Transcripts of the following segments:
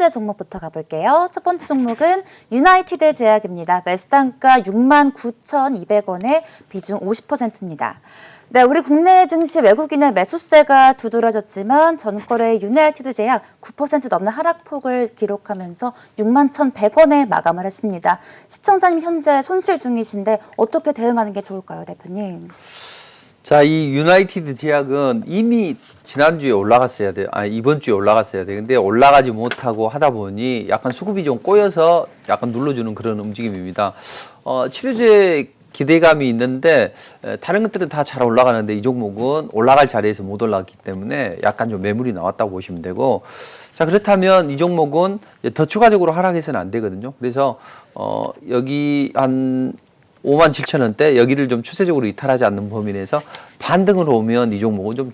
번째 종목부터 가볼게요. 첫 번째 종목은 유나이티드 제약입니다. 매수단가 69,200원에 비중 50%입니다. 네, 우리 국내 증시 외국인의 매수세가 두드러졌지만 전거래 유나이티드 제약 9% 넘는 하락폭을 기록하면서 61,100원에 마감을 했습니다. 시청자님 현재 손실 중이신데 어떻게 대응하는 게 좋을까요, 대표님? 자, 이 유나이티드 제약은 이미 지난주에 올라갔어야 돼요. 이번 주에 올라갔어야 돼요. 근데 올라가지 못하고 하다 보니 약간 수급이 좀 꼬여서 약간 눌러주는 그런 움직임입니다. 치료제 기대감이 있는데 다른 것들은 다 잘 올라가는데 이 종목은 올라갈 자리에서 못 올라갔기 때문에 약간 좀 매물이 나왔다고 보시면 되고, 자, 그렇다면 이 종목은 더 추가적으로 하락해서는 안 되거든요. 그래서 여기 한 57,000원대 여기를 좀 추세적으로 이탈하지 않는 범위 내에서 반등으로 오면 이 종목은 좀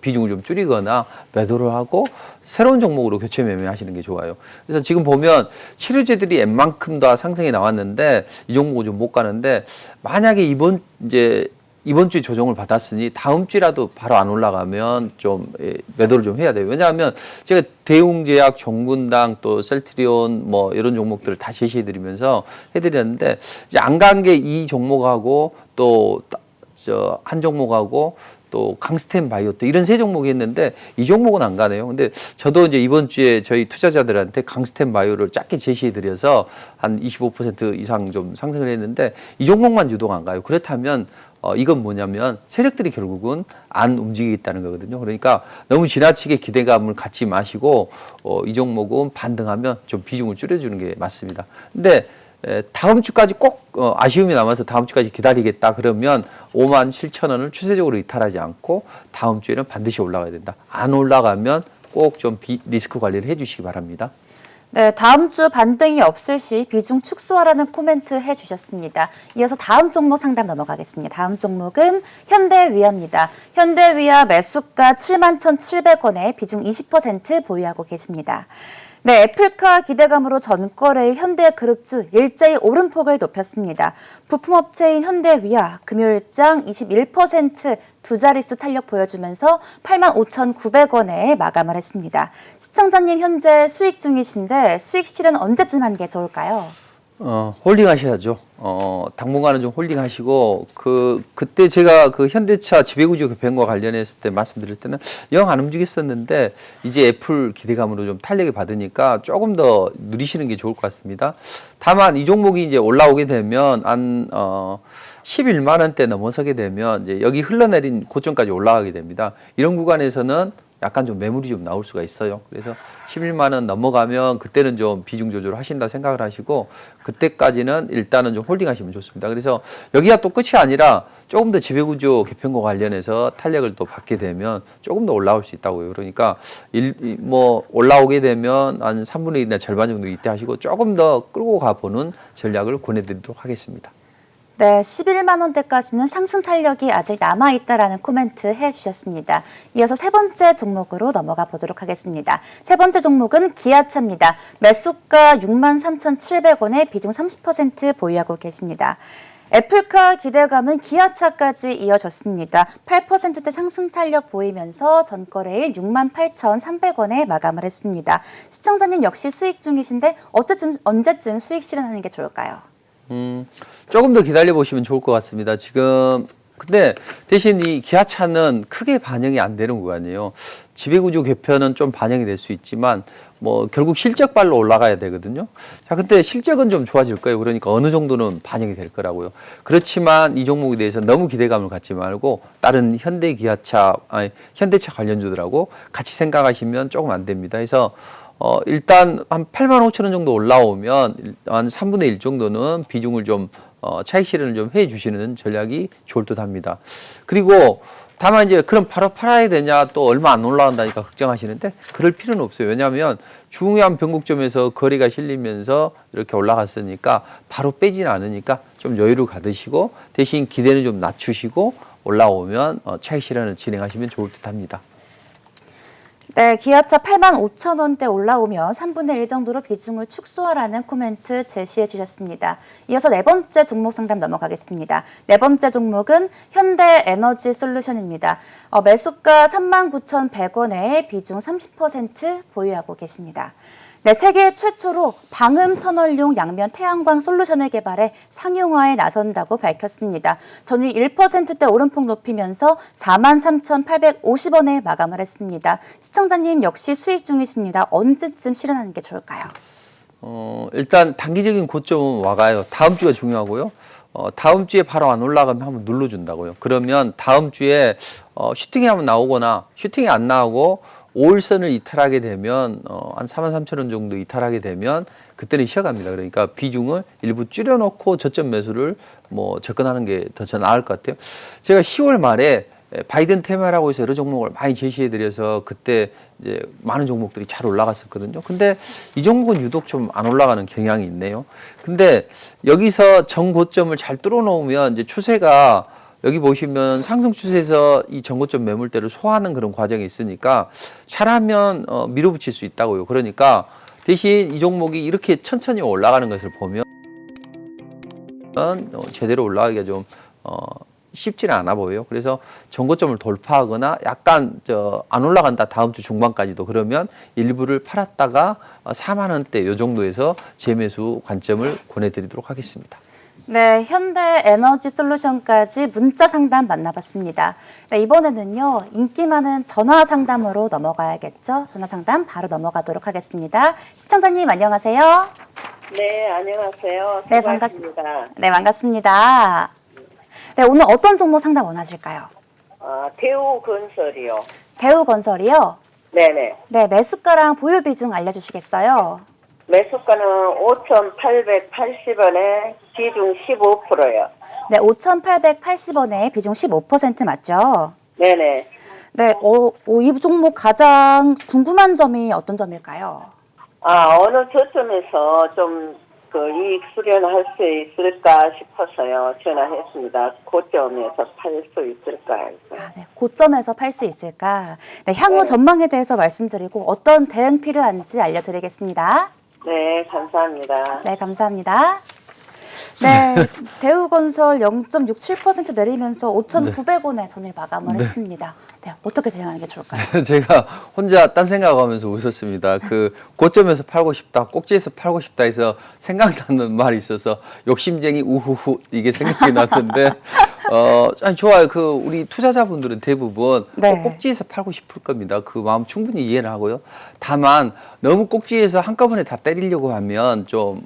비중을 좀 줄이거나 매도를 하고 새로운 종목으로 교체 매매하시는 게 좋아요. 그래서 지금 보면 치료제들이 웬만큼 다 상승이 나왔는데 이 종목은 좀 못 가는데, 만약에 이번 주에 조정을 받았으니 다음 주라도 바로 안 올라가면 좀 매도를 좀 해야 돼요. 왜냐하면 제가 대웅제약, 종근당, 또 셀트리온 뭐 이런 종목들을 다 제시해드리면서 해드렸는데, 이제 안 간 게 이 종목하고 또 한 종목하고 또 강스텐 바이오 또 이런 세 종목이 있는데 이 종목은 안 가네요. 근데 저도 이제 이번 주에 저희 투자자들한테 강스텐 바이오를 작게 제시해드려서 한 25% 이상 좀 상승을 했는데 이 종목만 유독 안 가요. 그렇다면 이건 뭐냐면 세력들이 결국은 안 움직이겠다는 거거든요. 그러니까 너무 지나치게 기대감을 갖지 마시고 이 종목은 반등하면 좀 비중을 줄여주는 게 맞습니다. 근데 다음 주까지 꼭 아쉬움이 남아서 다음 주까지 기다리겠다 그러면 57,000원을 추세적으로 이탈하지 않고 다음 주에는 반드시 올라가야 된다. 안 올라가면 꼭 좀 리스크 관리를 해주시기 바랍니다. 네, 다음 주 반등이 없을 시 비중 축소하라는 코멘트 해주셨습니다. 이어서 다음 종목 상담 넘어가겠습니다. 다음 종목은 현대위아입니다. 현대위아 매수가 71,700원에 비중 20% 보유하고 계십니다. 네, 애플카 기대감으로 전거래일 현대그룹주 일제히 오름폭을 높였습니다. 부품업체인 현대위아 금요일장 21% 두 자릿수 탄력 보여주면서 85,900원에 마감을 했습니다. 시청자님 현재 수익 중이신데 수익 실현 언제쯤 하는 게 좋을까요? 홀딩 하셔야죠. 당분간은 좀 홀딩 하시고, 그때 제가 그 현대차 지배구조 개편과 관련했을 때 말씀드릴 때는 영 안 움직였었는데, 이제 애플 기대감으로 좀 탄력을 받으니까 조금 더 누리시는 게 좋을 것 같습니다. 다만 이 종목이 이제 올라오게 되면 한, 11만 원대 넘어서게 되면 이제 여기 흘러내린 고점까지 올라가게 됩니다. 이런 구간에서는 약간 좀 매물이 좀 나올 수가 있어요. 그래서 11만 원 넘어가면 그때는 좀 비중 조절을 하신다 생각을 하시고, 그때까지는 일단은 좀 홀딩 하시면 좋습니다. 그래서 여기가 또 끝이 아니라 조금 더 지배구조 개편과 관련해서 탄력을 또 받게 되면 조금 더 올라올 수 있다고요. 그러니까 올라오게 되면 한 3분의 1이나 절반 정도 이때 하시고 조금 더 끌고 가보는 전략을 권해드리도록 하겠습니다. 네, 11만 원대까지는 상승 탄력이 아직 남아있다라는 코멘트 해주셨습니다. 이어서 세 번째 종목으로 넘어가 보도록 하겠습니다. 세 번째 종목은 기아차입니다. 매수가 63,700원에 비중 30% 보유하고 계십니다. 애플카 기대감은 기아차까지 이어졌습니다. 8%대 상승 탄력 보이면서 전거래일 68,300원에 마감을 했습니다. 시청자님 역시 수익 중이신데 언제쯤 수익 실현하는 게 좋을까요? 조금 더 기다려 보시면 좋을 것 같습니다. 지금 근데 대신 이 기아차는 크게 반영이 안 되는 구간이에요. 지배구조 개편은 좀 반영이 될 수 있지만 결국 실적발로 올라가야 되거든요. 자, 근데 실적은 좀 좋아질 거예요. 그러니까 어느 정도는 반영이 될 거라고요. 그렇지만 이 종목에 대해서 너무 기대감을 갖지 말고 다른 현대차 관련주들하고 같이 생각하시면 조금 안 됩니다. 그래서 일단 한 85,000원 정도 올라오면 한 3분의 1 정도는 비중을 좀 차익 실현을 좀 해 주시는 전략이 좋을 듯 합니다. 그리고 다만 이제 그럼 바로 팔아야 되냐, 또 얼마 안 올라간다니까 걱정하시는데 그럴 필요는 없어요. 왜냐하면 중요한 변곡점에서 거래가 실리면서 이렇게 올라갔으니까 바로 빼지는 않으니까 좀 여유를 가지시고 대신 기대는 좀 낮추시고 올라오면 차익 실현을 진행하시면 좋을 듯 합니다. 네, 기아차 85,000원대 올라오면 3분의 1 정도로 비중을 축소하라는 코멘트 제시해 주셨습니다. 이어서 네 번째 종목 상담 넘어가겠습니다. 네 번째 종목은 현대에너지솔루션입니다. 매수가 39,100원에 비중 30% 보유하고 계십니다. 네, 세계 최초로 방음 터널용 양면 태양광 솔루션을 개발해 상용화에 나선다고 밝혔습니다. 전일 1%대 오름폭 높이면서 43,850원에 마감을 했습니다. 시청자님 역시 수익 중이십니다. 언제쯤 실현하는 게 좋을까요? 일단 단기적인 고점은 와가요. 다음 주가 중요하고요. 다음 주에 바로 안 올라가면 한번 눌러준다고요. 그러면 다음 주에 슈팅이 한번 나오거나 슈팅이 안 나오고 5일선을 이탈하게 되면 한 43,000원 정도 이탈하게 되면 그때는 쉬어갑니다. 그러니까 비중을 일부 줄여놓고 저점 매수를 뭐 접근하는 게 더 나을 것 같아요. 제가 10월 말에 바이든 테마라고 해서 여러 종목을 많이 제시해드려서 그때 이제 많은 종목들이 잘 올라갔었거든요. 근데 이 종목은 유독 좀 안 올라가는 경향이 있네요. 근데 여기서 정고점을 잘 뚫어놓으면 이제 추세가 여기 보시면 상승 추세에서 이 정고점 매물대를 소화하는 그런 과정이 있으니까 잘하면 밀어붙일 수 있다고요. 그러니까 대신 이 종목이 이렇게 천천히 올라가는 것을 보면 제대로 올라가기가 좀 쉽지는 않아 보여요. 그래서 정고점을 돌파하거나 약간 안 올라간다 다음 주 중반까지도 그러면 일부를 팔았다가 4만 원대 요 정도에서 재매수 관점을 권해드리도록 하겠습니다. 네, 현대에너지 솔루션까지 문자 상담 만나봤습니다. 네, 이번에는요, 인기 많은 전화 상담으로 넘어가야겠죠? 전화 상담 바로 넘어가도록 하겠습니다. 시청자님 안녕하세요. 네, 안녕하세요. 네, 반갑습니다. 네, 반갑습니다. 네, 오늘 어떤 종목 상담 원하실까요? 대우건설이요. 대우건설이요? 네네. 네, 매수가랑 보유 비중 알려주시겠어요? 매수가는 5,880원에 비중 15%요. 네, 5,880원에 비중 15% 맞죠? 네네. 네, 이 종목 가장 궁금한 점이 어떤 점일까요? 어느 저점에서 좀 이익 수련할 수 있을까 싶어서요. 전화했습니다. 고점에서 팔 수 있을까 해서. 네, 고점에서 팔 수 있을까? 네, 향후 네. 전망에 대해서 말씀드리고 어떤 대응 필요한지 알려드리겠습니다. 네, 감사합니다. 네, 감사합니다. 네, 대우건설 0.67% 내리면서 5,900원에 전일 마감을 했습니다. 네, 어떻게 대응하는 게 좋을까요? 제가 혼자 딴 생각하면서 웃었습니다. 그 고점에서 팔고 싶다, 꼭지에서 팔고 싶다 해서 생각나는 말이 있어서 욕심쟁이 우후후 이게 생각이 났는데 아니 좋아요. 우리 투자자분들은 대부분 네. 꼭지에서 팔고 싶을 겁니다. 그 마음 충분히 이해를 하고요. 다만 너무 꼭지에서 한꺼번에 다 때리려고 하면 좀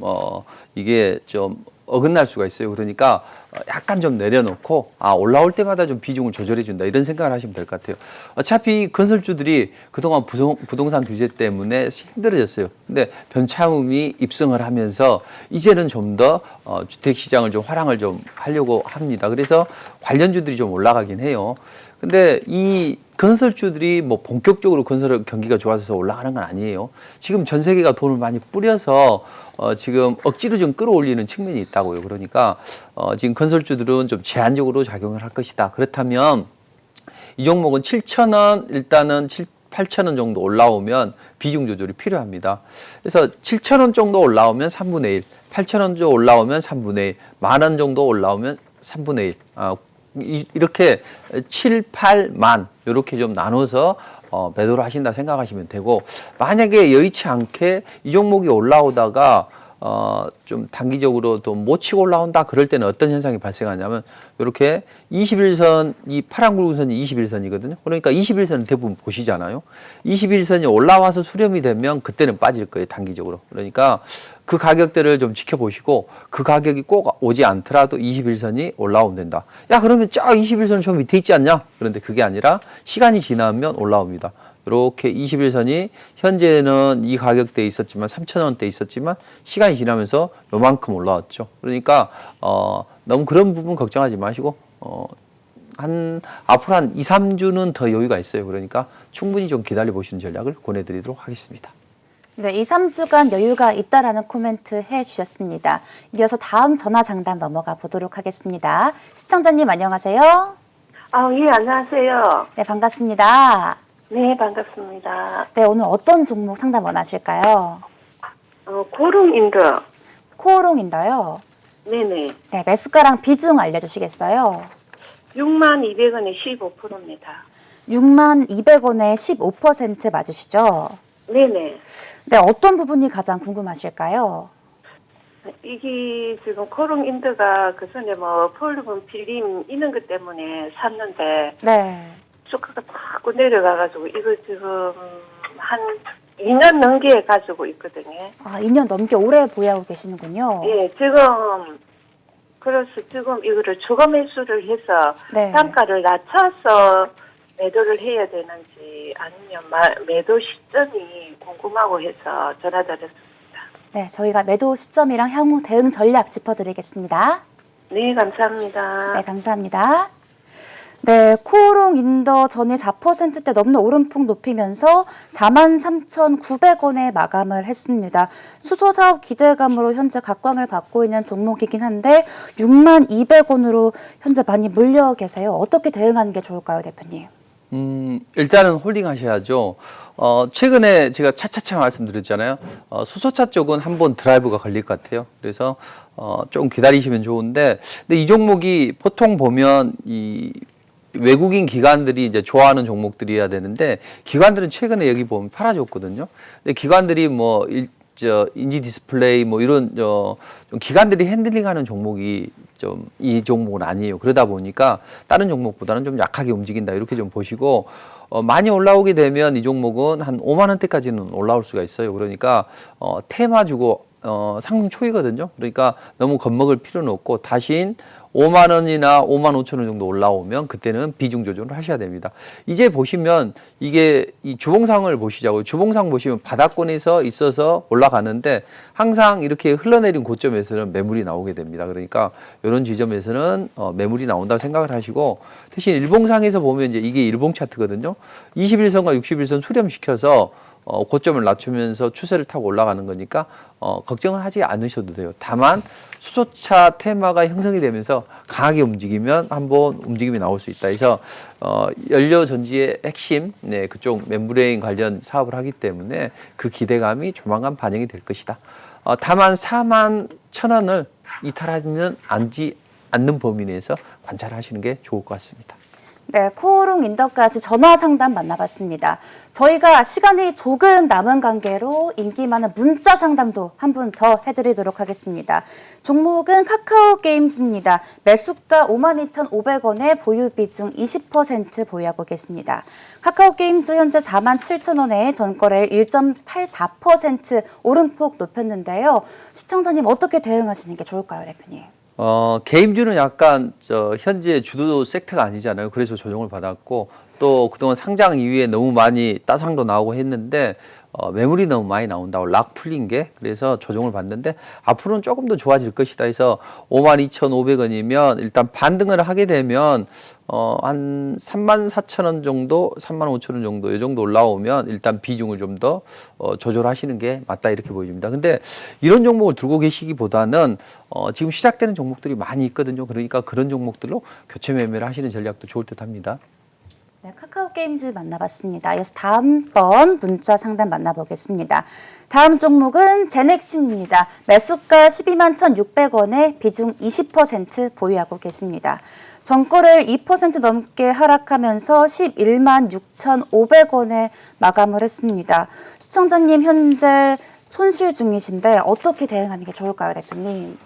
이게 좀 어긋날 수가 있어요. 그러니까 약간 좀 내려놓고 올라올 때마다 좀 비중을 조절해 준다 이런 생각을 하시면 될 것 같아요. 어차피 건설주들이 그동안 부동산 규제 때문에 힘들어졌어요. 근데 변차음이 입성을 하면서 이제는 좀 더 주택시장을 좀 활황을 좀 하려고 합니다. 그래서 관련주들이 좀 올라가긴 해요. 근데 이 건설주들이 뭐 본격적으로 건설 경기가 좋아져서 올라가는 건 아니에요. 지금 전 세계가 돈을 많이 뿌려서 지금 억지로 좀 끌어올리는 측면이 있다고요. 그러니까 지금 건설주들은 좀 제한적으로 작용을 할 것이다. 그렇다면 이 종목은 7,000원 일단은 8,000원 정도 올라오면 비중 조절이 필요합니다. 그래서 7,000원 정도 올라오면 3분의 1, 8,000원 정도 올라오면 3분의 1, 10,000원 정도 올라오면 3분의 1. 이렇게 7, 8, 만 이렇게 좀 나눠서 매도를 하신다 생각하시면 되고 만약에 여의치 않게 이 종목이 올라오다가 좀 단기적으로 또 못 치고 올라온다 그럴 때는 어떤 현상이 발생하냐면 이렇게 21선 이 파란 굵은 선이 21선이거든요. 그러니까 21선은 대부분 보시잖아요. 21선이 올라와서 수렴이 되면 그때는 빠질 거예요. 단기적으로. 그러니까 그 가격대를 좀 지켜보시고 그 가격이 꼭 오지 않더라도 21선이 올라오면 된다. 야 그러면 21선 저 밑에 있지 않냐? 그런데 그게 아니라 시간이 지나면 올라옵니다. 이렇게 21선이 현재는 이 가격대에 있었지만 3,000원대에 있었지만 시간이 지나면서 요만큼 올라왔죠. 그러니까 너무 그런 부분 걱정하지 마시고 앞으로 한 2, 3주는 더 여유가 있어요. 그러니까 충분히 좀 기다려 보시는 전략을 권해드리도록 하겠습니다. 네, 2, 3주간 여유가 있다라는 코멘트 해주셨습니다. 이어서 다음 전화 상담 넘어가 보도록 하겠습니다. 시청자님 안녕하세요. 예, 안녕하세요. 네, 반갑습니다. 네, 반갑습니다. 네, 오늘 어떤 종목 상담 원하실까요? 고lum인더. 코오롱인데요. 네네. 네, 매수가랑 비중 알려주시겠어요? 62,000원에 15%입니다. 62,200원에 15% 맞으시죠? 네네. 네, 어떤 부분이 가장 궁금하실까요? 이게 지금 코롱 인드가 그 전에 뭐 폴리본 필름 이런 것 때문에 샀는데 네. 주가가 자꾸 내려가가지고 이거 지금 한 2년 넘게 가지고 있거든요. 아, 2년 넘게 오래 보유하고 계시는군요. 예, 그래서 지금 이거를 추가 매수를 해서 네. 단가를 낮춰서 매도를 해야 되는지 아니면 매도 시점이 궁금하고 해서 전화드렸습니다. 네, 저희가 매도 시점이랑 향후 대응 전략 짚어드리겠습니다. 네, 감사합니다. 네, 감사합니다. 네, 코오롱 인더 전일 4%대 넘는 오름폭 높이면서 43,900원에 마감을 했습니다. 수소 사업 기대감으로 현재 각광을 받고 있는 종목이긴 한데 62,200원으로 현재 많이 물려 계세요. 어떻게 대응하는 게 좋을까요, 대표님? 일단은 홀딩 하셔야죠. 최근에 제가 차차차 말씀드렸잖아요. 수소차 쪽은 한번 드라이브가 걸릴 것 같아요. 그래서, 좀 기다리시면 좋은데, 근데 이 종목이 보통 보면 이 외국인 기관들이 이제 좋아하는 종목들이어야 되는데, 기관들은 최근에 여기 보면 팔아줬거든요. 근데 기관들이 뭐, 인지 디스플레이 뭐 이런, 좀 기관들이 핸들링하는 종목이 좀 이 종목은 아니에요. 그러다 보니까 다른 종목보다는 좀 약하게 움직인다 이렇게 좀 보시고 많이 올라오게 되면 이 종목은 한 5만 원대까지는 올라올 수가 있어요. 그러니까 테마 주고 상승 초이거든요. 그러니까 너무 겁먹을 필요는 없고 다신 5만 원이나 5만 5천 원 정도 올라오면 그때는 비중 조절을 하셔야 됩니다. 이제 보시면 이게 이 주봉상을 보시자고요. 주봉상 보시면 바닥권에서 있어서 올라가는데 항상 이렇게 흘러내린 고점에서는 매물이 나오게 됩니다. 그러니까 이런 지점에서는 매물이 나온다고 생각을 하시고 대신 일봉상에서 보면 이제 이게 일봉 차트거든요. 21선과 61선 수렴시켜서 고점을 낮추면서 추세를 타고 올라가는 거니까 걱정은 하지 않으셔도 돼요. 다만 수소차 테마가 형성이 되면서 강하게 움직이면 한번 움직임이 나올 수 있다. 그래서 연료 전지의 핵심 그쪽 멤브레인 관련 사업을 하기 때문에 그 기대감이 조만간 반영이 될 것이다. 다만 41,000원을 이탈하지는 않는 범위 내에서 관찰하시는 게 좋을 것 같습니다. 네, 코오롱 인더까지 전화 상담 만나봤습니다. 저희가 시간이 조금 남은 관계로 인기 많은 문자 상담도 한 분 더 해드리도록 하겠습니다. 종목은 카카오 게임즈입니다. 매수가 52,500원에 보유 비중 20% 보유하고 계십니다. 카카오 게임즈 현재 47,000원에 전거래일 1.84% 오름폭 높였는데요. 시청자님 어떻게 대응하시는 게 좋을까요, 대표님? 게임주는 약간 현재 주도 섹터가 아니잖아요. 그래서 조정을 받았고 또 그동안 상장 이후에 너무 많이 따상도 나오고 했는데 매물이 너무 많이 나온다고 락 풀린 게 그래서 조정을 받는데 앞으로는 조금 더 좋아질 것이다 해서 52,500원이면 일단 반등을 하게 되면 한 34,000원 정도, 35,000원 정도 이 정도 올라오면 일단 비중을 좀 더 조절하시는 게 맞다 이렇게 보여집니다. 근데 이런 종목을 들고 계시기보다는 지금 시작되는 종목들이 많이 있거든요. 그러니까 그런 종목들로 교체 매매를 하시는 전략도 좋을 듯 합니다. 네, 카카오 게임즈 만나봤습니다. 이어서 다음번 문자 상담 만나보겠습니다. 다음 종목은 제넥신입니다. 매수가 121,600원에 비중 20% 보유하고 계십니다. 전거래일 2% 넘게 하락하면서 116,500원에 마감을 했습니다. 시청자님 현재 손실 중이신데 어떻게 대응하는 게 좋을까요, 대표님?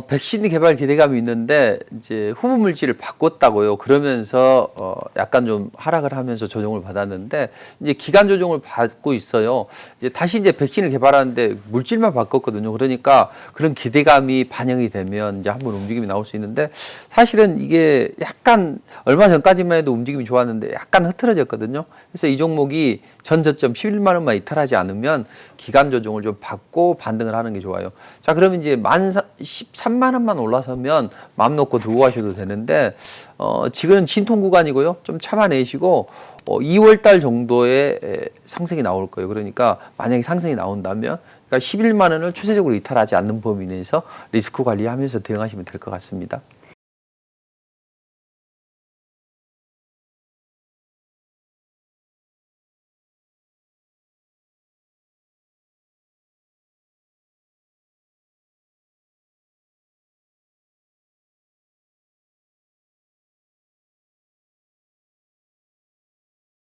백신 개발 기대감이 있는데 이제 후보 물질을 바꿨다고요. 그러면서 약간 좀 하락을 하면서 조정을 받았는데 이제 기간 조정을 받고 있어요. 이제 다시 이제 백신을 개발하는데 물질만 바꿨거든요. 그러니까 그런 기대감이 반영이 되면 이제 한번 움직임이 나올 수 있는데 사실은 이게 약간 얼마 전까지만 해도 움직임이 좋았는데 약간 흐트러졌거든요. 그래서 이 종목이 전 저점 11만 원만 이탈하지 않으면 기간 조정을 좀 받고 반등을 하는 게 좋아요. 자, 그러면 이제 13만 원만 올라서면 마음 놓고 두고 가셔도 되는데 지금은 진통 구간이고요. 좀 참아내시고 2월 달 정도에 상승이 나올 거예요. 그러니까 만약에 상승이 나온다면 그러니까 11만 원을 추세적으로 이탈하지 않는 범위 내에서 리스크 관리하면서 대응하시면 될 것 같습니다.